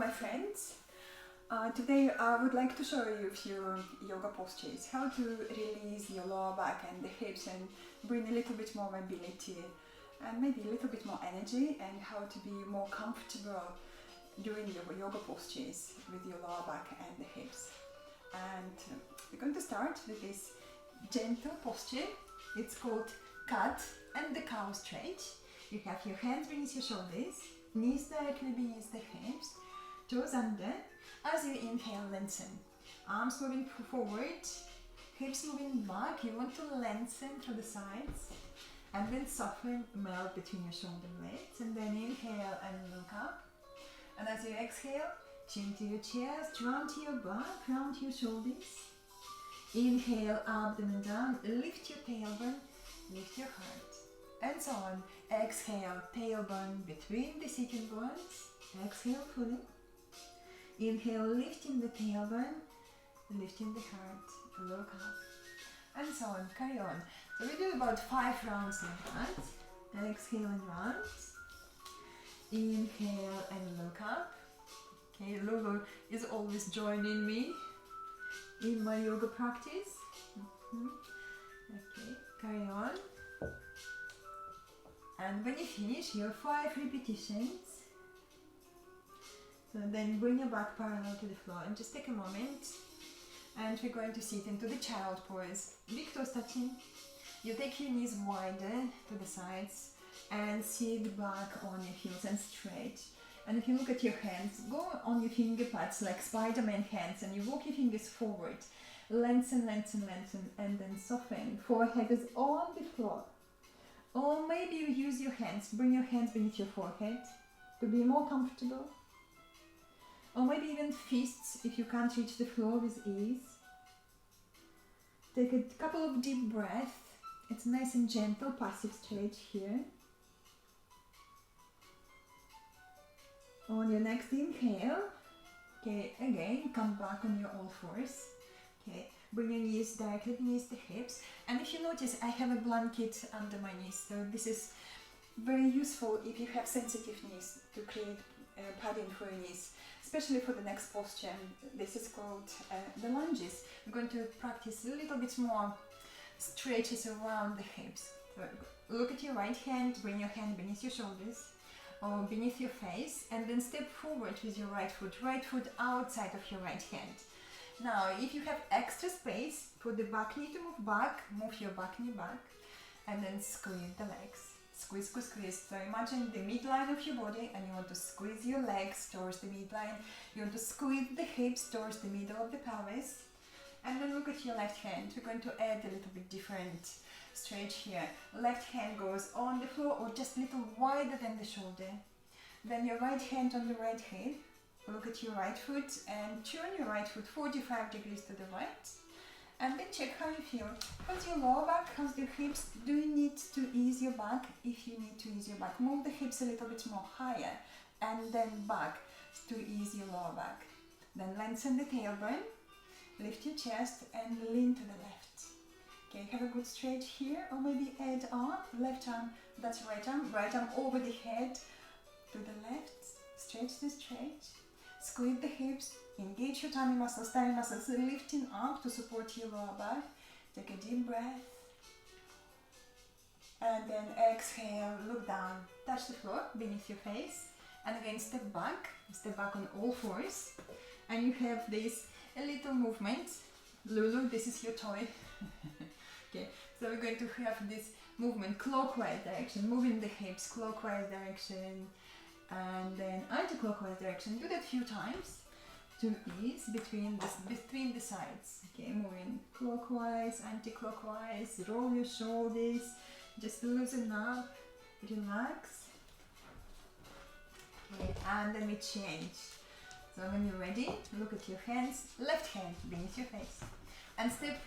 my friends. Today I would like to show you a few yoga postures, how to release your lower back and the hips and bring a little bit more mobility and maybe a little bit more energy, and how to be more comfortable doing your yoga postures with your lower back and the hips. And we're going to start with this gentle posture. It's called cat and the cow stretch. You have your hands beneath your shoulders, knees directly beneath the hips, toes under. As you inhale, lengthen. Arms moving forward, hips moving back. You want to lengthen through the sides. And then soften, melt between your shoulder blades. And then inhale and look up. And as you exhale, chin to your chest, round to your back, round to your shoulders. Inhale, abdomen down, lift your tailbone, lift your heart. And so on. Exhale, tailbone between the sitting bones. Exhale fully. Inhale, lifting the tailbone, lifting the heart, look up. And so on, carry on. So we do about 5 rounds like that. Exhale and round. Inhale and look up. Okay, Olga is always joining me in my yoga practice. Okay, carry on. And when you finish your 5 repetitions, so then bring your back parallel to the floor and just take a moment, and we're going to sit into the child pose. Big toes touching. You take your knees wider to the sides and sit back on your heels and stretch. And if you look at your hands, go on your finger pads like Spider-Man hands, and you walk your fingers forward. Lengthen, lengthen, lengthen, and then soften. Forehead is on the floor. Or maybe you use your hands, bring your hands beneath your forehead to be more comfortable. Or maybe even fists if you can't reach the floor with ease. Take a couple of deep breaths. It's nice and gentle, passive stretch here. On your next inhale, okay, again, come back on your all fours. Okay, bring your knees directly beneath the hips. And if you notice, I have a blanket under my knees, so this is very useful if you have sensitive knees, to create padding for your knees, especially for the next posture. This is called the lunges. We're going to practice a little bit more stretches around the hips. So look at your right hand, bring your hand beneath your shoulders or beneath your face, and then step forward with your right foot outside of your right hand. Now, if you have extra space for the back knee to move back, move your back knee back, and then squeeze the legs. Squeeze, squeeze, squeeze. So imagine the midline of your body, and you want to squeeze your legs towards the midline. You want to squeeze the hips towards the middle of the pelvis. And then look at your left hand. We're going to add a little bit different stretch here. Left hand goes on the floor or just a little wider than the shoulder. Then your right hand on the right hip. Look at your right foot and turn your right foot 45 degrees to the right. And then check how you feel. How's your lower back? How's your hips? Do you need to ease your back? If you need to ease your back, move the hips a little bit more higher and then back to ease your lower back. Then lengthen the tailbone, lift your chest and lean to the left. Okay, have a good stretch here, or maybe add arm, left arm, that's right arm over the head to the left. Stretch the stretch. Squeeze the hips, engage your tummy muscles lifting up to support your lower back. Take a deep breath. And then exhale, look down, touch the floor beneath your face. And again, step back on all fours. And you have this a little movement. Lulu, this is your toy. Okay, so we're going to have this movement clockwise direction, moving the hips clockwise direction. And then anti-clockwise direction. Do that a few times to ease between the sides. Okay, moving clockwise, anti-clockwise. Roll your shoulders. Just loosen up, relax. Okay, and then we change. So when you're ready, look at your hands. Left hand beneath your face, and step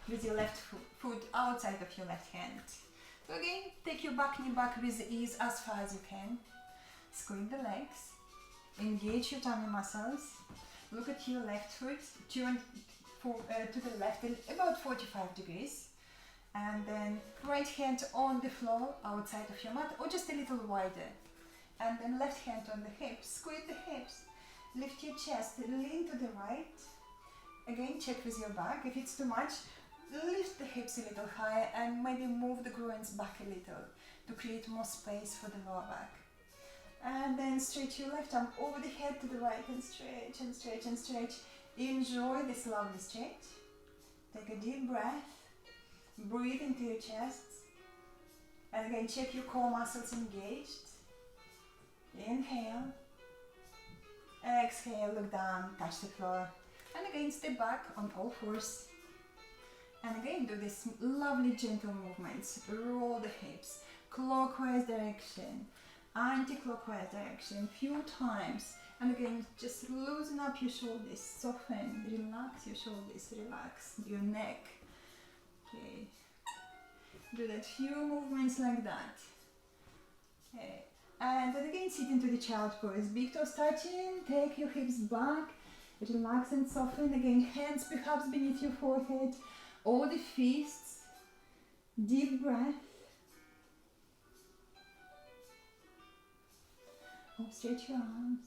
with your left foot outside of your left hand. So again, take your back knee back with ease as far as you can. Squeeze the legs, engage your tummy muscles, look at your left foot, turn to the left about 45 degrees, and then right hand on the floor outside of your mat or just a little wider, and then left hand on the hips, squeeze the hips, Lift your chest, lean to the right. Again, check with your back. If it's too much, lift the hips a little higher and maybe move the groins back a little to create more space for the lower back. And then stretch your left arm over the head to the right and stretch and stretch and stretch. Enjoy this lovely stretch. Take a deep breath. Breathe into your chest. And again, check your core muscles engaged. Inhale. Exhale, look down, touch the floor. And again, step back on all fours. And again, do this lovely gentle movements. Roll the hips, clockwise direction, anti-clockwise direction, few times. And again, just loosen up your shoulders, soften, relax your shoulders, relax your neck. Okay. Do that few movements like that. Okay. And then again, sit into the child pose. Big toes touching, take your hips back, relax and soften. Again, hands perhaps beneath your forehead, or the fists. Deep breath. Oh, stretch your arms.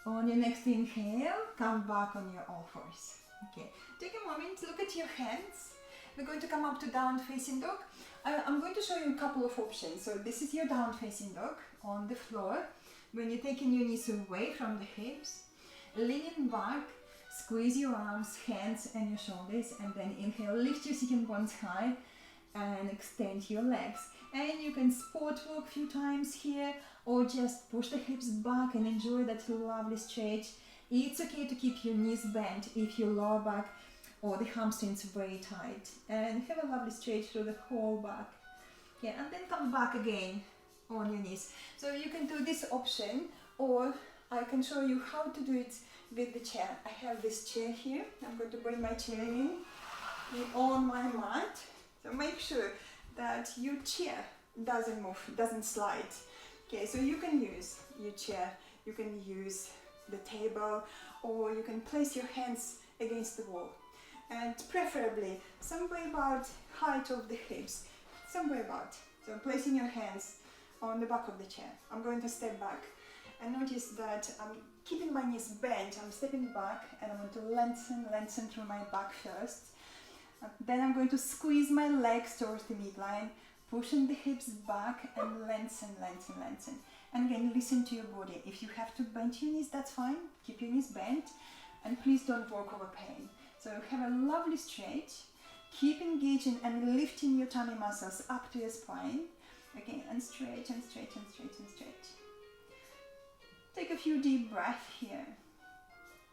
On your next inhale, come back on your all fours. Okay, take a moment, look at your hands. We're going to come up to down facing dog. I'm going to show you a couple of options. So this is your down facing dog on the floor. When you're taking your knees away from the hips, leaning back, squeeze your arms, hands and your shoulders, and then inhale, lift your sitting bones high and extend your legs. And you can sport walk a few times here, or just push the hips back and enjoy that lovely stretch. It's okay to keep your knees bent if your lower back or the hamstrings very tight, and have a lovely stretch through the whole back. Okay, and then come back again on your knees. So you can do this option, or I can show you how to do it with the chair. I have this chair here. I'm going to bring my chair in on my mat. So make sure that your chair doesn't move, doesn't slide. Okay, so you can use your chair, you can use the table, or you can place your hands against the wall. And preferably somewhere about height of the hips, somewhere about. So placing your hands on the back of the chair. I'm going to step back and notice that I'm keeping my knees bent. I'm stepping back and I'm going to lengthen through my back first. Then I'm going to squeeze my legs towards the midline, pushing the hips back and lengthen. And again, listen to your body. If you have to bend your knees, that's fine. Keep your knees bent, and please don't work over pain. So have a lovely stretch. Keep engaging and lifting your tummy muscles up to your spine. Again, and stretch and stretch and stretch and stretch. Take a few deep breaths here.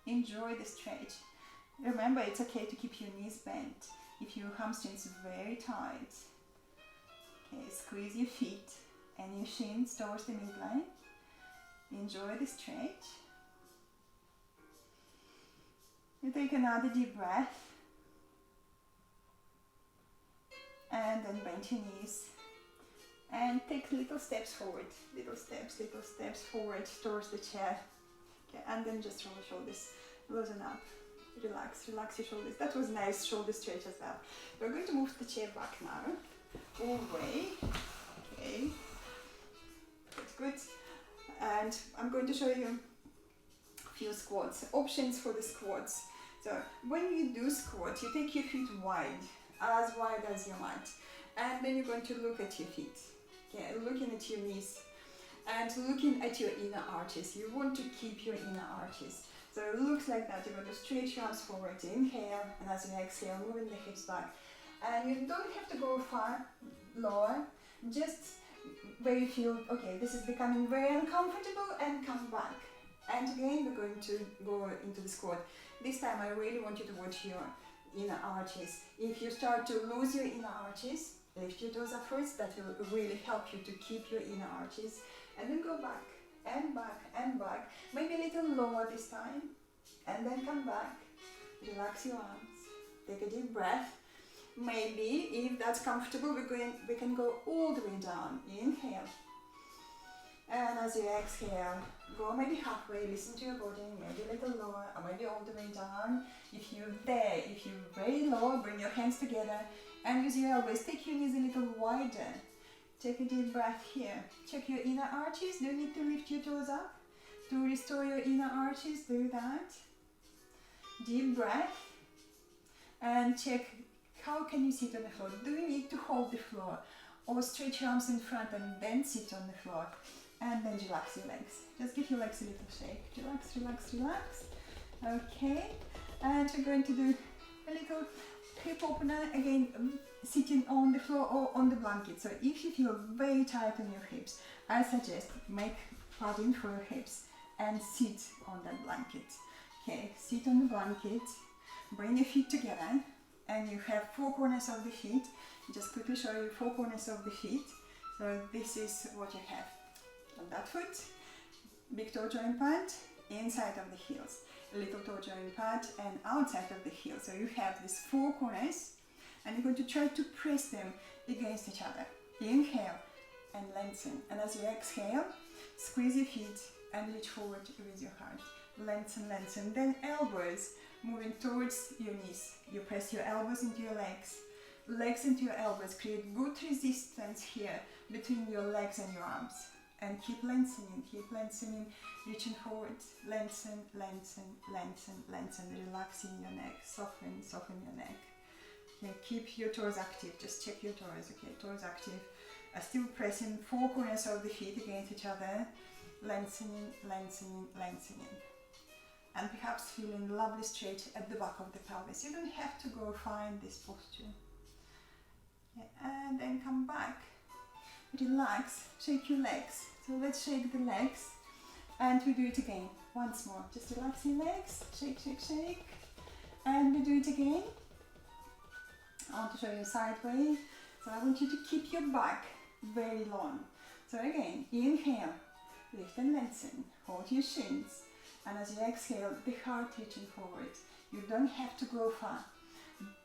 Enjoy the stretch. Remember, it's okay to keep your knees bent if your hamstrings are very tight. Okay, squeeze your feet and your shins towards the midline. Enjoy the stretch. You take another deep breath. And then bend your knees. And take little steps forward. Little steps forward towards the chair. Okay, and then just roll the shoulders. Loosen up. Relax your shoulders. That was nice shoulder stretch as well. We're going to move the chair back now. All the way. Okay. That's good. And I'm going to show you a few squats. Options for the squats. So when you do squat, you take your feet wide as your mat. And then you're going to look at your feet. Okay, looking at your knees. And looking at your inner arches. You want to keep your inner arches. So it looks like that. You're going to stretch your arms forward, inhale, and as you exhale, moving the hips back. And you don't have to go far lower, just where you feel, okay, this is becoming very uncomfortable, and come back. And again, we're going to go into the squat. This time I really want you to watch your inner arches. If you start to lose your inner arches, lift your toes up first. That will really help you to keep your inner arches. And then go back. And back and back, maybe a little lower this time, and then come back, relax your arms, take a deep breath. Maybe if that's comfortable, we can go all the way down. Inhale, and as you exhale, go maybe halfway, listen to your body, maybe a little lower, or maybe all the way down. If you're very low, bring your hands together and use your elbows, take your knees a little wider Take a deep breath here. Check your inner arches. Do you need to lift your toes up? To restore your inner arches, do that. Deep breath. And check how can you sit on the floor. Do you need to hold the floor? Or stretch your arms in front and then sit on the floor. And then relax your legs. Just give your legs a little shake. Relax, relax, relax. Okay. And we're going to do a little hip opener. Again, sitting on the floor or on the blanket. So if you feel very tight on your hips, I suggest make padding for your hips and sit on that blanket. Okay, sit on the blanket, bring your feet together, and you have four corners of the feet. Just quickly show you four corners of the feet. So this is what you have on that foot, big toe joint pad, inside of the heels, little toe joint pad, and outside of the heel. So you have these four corners, and you're going to try to press them against each other. Inhale and lengthen, and as you exhale, squeeze your feet and reach forward with your heart. Lengthen, lengthen. Then elbows moving towards your knees. You press your elbows into your legs, legs into your elbows. Create good resistance here between your legs and your arms. And keep lengthening, reaching forward. Lengthen, lengthen, lengthen, lengthen. Relaxing your neck. Soften, soften your neck. Okay, keep your toes active. Just check your toes. Okay, toes active. Still pressing four corners of the feet against each other. Lengthening, lengthening, lengthening. And perhaps feeling lovely stretch at the back of the pelvis. You don't have to go find this posture. Okay, and then come back. Relax, shake your legs. So let's shake the legs. And we do it again. Once more. Just relax your legs. Shake, shake, shake. And we do it again. I want to show you sideways. So I want you to keep your back very long. So again, inhale, lift and lengthen, hold your shins, and as you exhale, the heart reaching forward. You don't have to go far.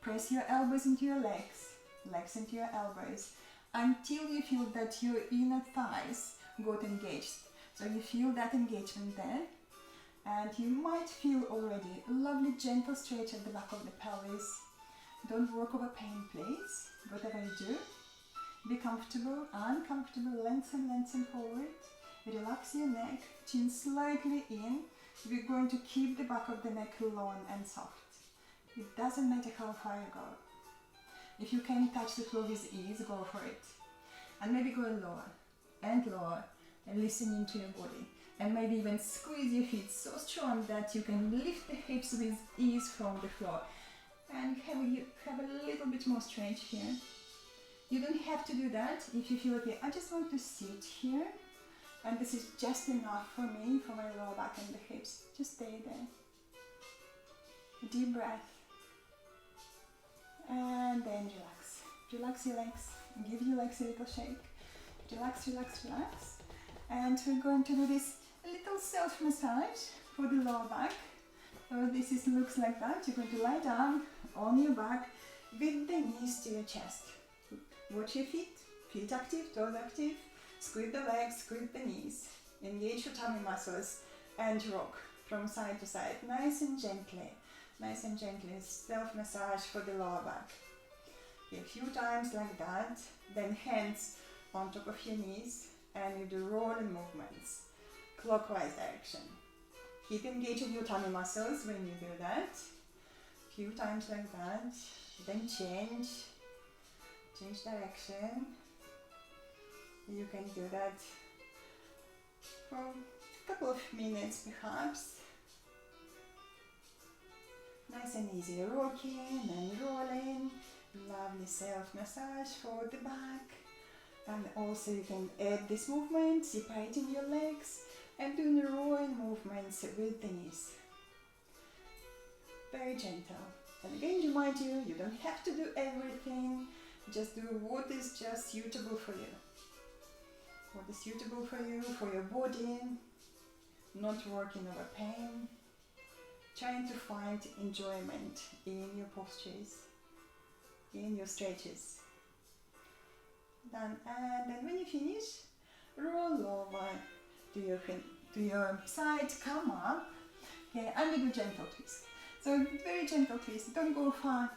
Press your elbows into your legs, legs into your elbows, until you feel that your inner thighs got engaged. So you feel that engagement there, and you might feel already a lovely gentle stretch at the back of the pelvis. Don't work over pain, please. Whatever you do, be comfortable, uncomfortable, lengthen, lengthen forward. Relax your neck, chin slightly in. We're going to keep the back of the neck long and soft. It doesn't matter how far you go. If you can touch the floor with ease, go for it. And maybe go lower, and listen into your body. And maybe even squeeze your feet so strong that you can lift the hips with ease from the floor. And have a little bit more stretch here. You don't have to do that if you feel okay. I just want to sit here, and this is just enough for me, for my lower back and the hips. Just stay there. A deep breath. And then relax. Relax your legs. Give your legs a little shake. Relax, relax, relax. And we're going to do this little self-massage for the lower back. So this looks like that. You're going to lie down on your back with the knees to your chest. Watch your feet. Feet active, toes active. Squeeze the legs, squeeze the knees. Engage your tummy muscles and rock from side to side. Nice and gently. Nice and gently. Self-massage for the lower back. Okay, a few times like that. Then hands on top of your knees. And you do rolling movements. Clockwise direction. Keep engaging your tummy muscles when you do that. A few times like that. Then change direction. You can do that for a couple of minutes perhaps. Nice and easy, rocking and rolling. Lovely self-massage for the back. And also you can add this movement, separating your legs and doing rolling movements with the knees. Very gentle. And again, remind you, you don't have to do everything. Just do what is just suitable for you. What is suitable for you, for your body. Not working over pain. Trying to find enjoyment in your postures, in your stretches. Done. And then when you finish, roll over to your side, come up. Okay, and we do gentle twist. So very gentle twist. Don't go far.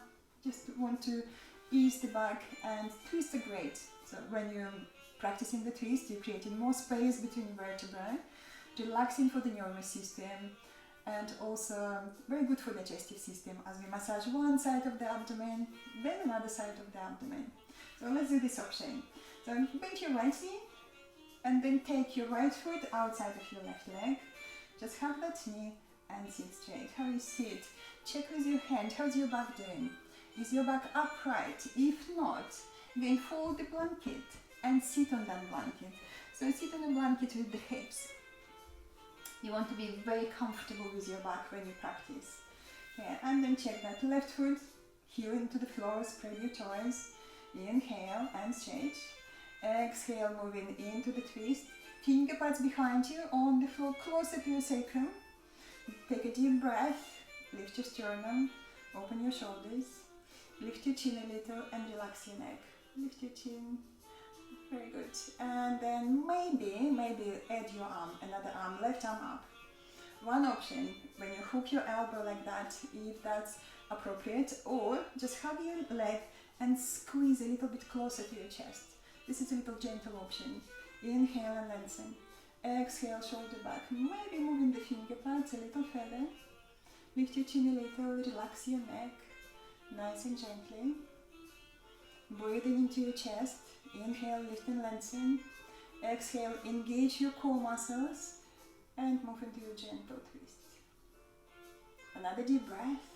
Just want to ease the back, and twists are great. So when you're practicing the twist, you're creating more space between vertebrae, relaxing for the nervous system, and also very good for the digestive system as we massage one side of the abdomen, then another side of the abdomen. So let's do this option. So bend your right knee and then take your right foot outside of your left leg. Just hug that knee and sit straight. How you sit? Check with your hand. How's your back doing? Is your back upright? If not, then fold the blanket and sit on that blanket. So sit on a blanket with the hips. You want to be very comfortable with your back when you practice. Okay, and then check that left foot, heel into the floor, spread your toes. Inhale and stretch. Exhale, moving into the twist. Finger pads behind you on the floor, closer to your sacrum. Take a deep breath. Lift your sternum. Open your shoulders. Lift your chin a little and relax your neck. Lift your chin. Very good. And then maybe add your arm, another arm, left arm up. One option, when you hook your elbow like that, if that's appropriate, or just hug your leg and squeeze a little bit closer to your chest. This is a little gentle option. Inhale and lengthen. Exhale, shoulder back. Maybe moving the finger pads a little further. Lift your chin a little, relax your neck, nice and gently. Breathing into your chest. Inhale, lift and lengthen. Exhale, engage your core muscles and move into your gentle twist. Another deep breath.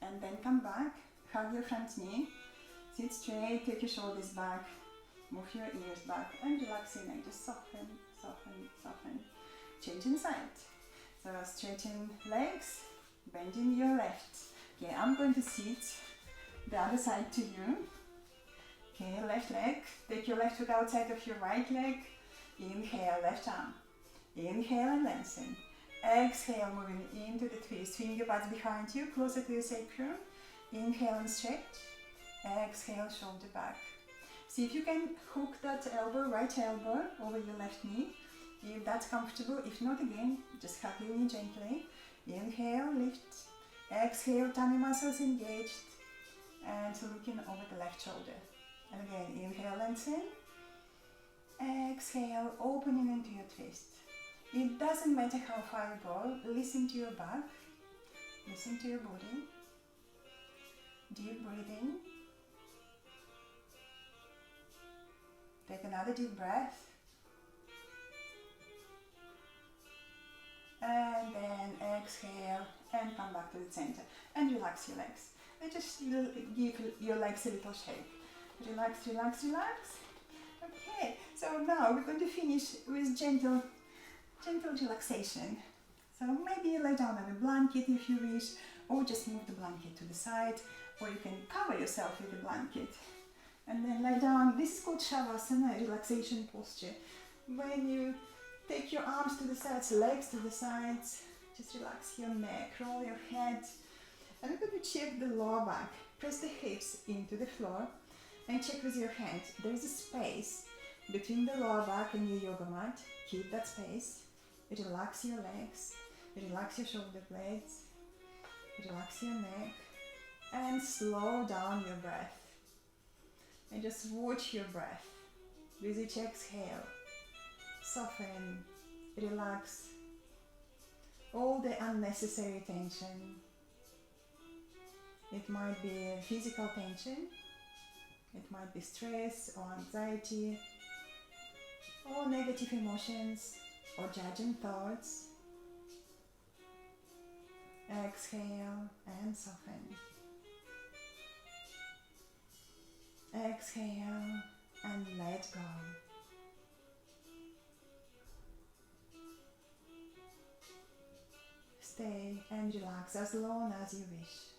And then come back, hug your front knee, sit straight, take your shoulders back, move your ears back and relax your neck. Just soften, soften, soften. Changing side. So straighten legs, bending your left. Okay, I'm going to sit the other side to you. Okay, left leg. Take your left foot outside of your right leg. Inhale, left arm. Inhale and lengthen. Exhale, moving into the twist. Finger pads behind you, closer to your sacrum. Inhale and stretch. Exhale, shoulder back. See if you can hook that elbow, right elbow, over your left knee. If that's comfortable. If not, again, just hug your knee gently. Inhale, lift. Exhale, tummy muscles engaged. And looking over the left shoulder. And again, inhale, lengthen. Exhale, opening into your twist. It doesn't matter how far you go, listen to your back, listen to your body. Deep breathing. Take another deep breath. And then exhale and come back to the center. And relax your legs. And just give your legs a little shake. Relax, relax, relax. Okay, so now we're going to finish with gentle relaxation. So maybe lay down on a blanket if you wish, or just move the blanket to the side, or you can cover yourself with a blanket. And then lie down. This is called Shavasana, relaxation posture. When you take your arms to the sides, legs to the sides, just relax your neck, roll your head. And we're going to check the lower back. Press the hips into the floor and check with your hand. There's a space between the lower back and your yoga mat. Keep that space. Relax your legs, relax your shoulder blades, relax your neck, and slow down your breath. And just watch your breath. With each exhale, soften, relax all the unnecessary tension. It might be physical tension, it might be stress or anxiety, or negative emotions, or judging thoughts. Exhale and soften. Exhale and let go. Stay and relax as long as you wish.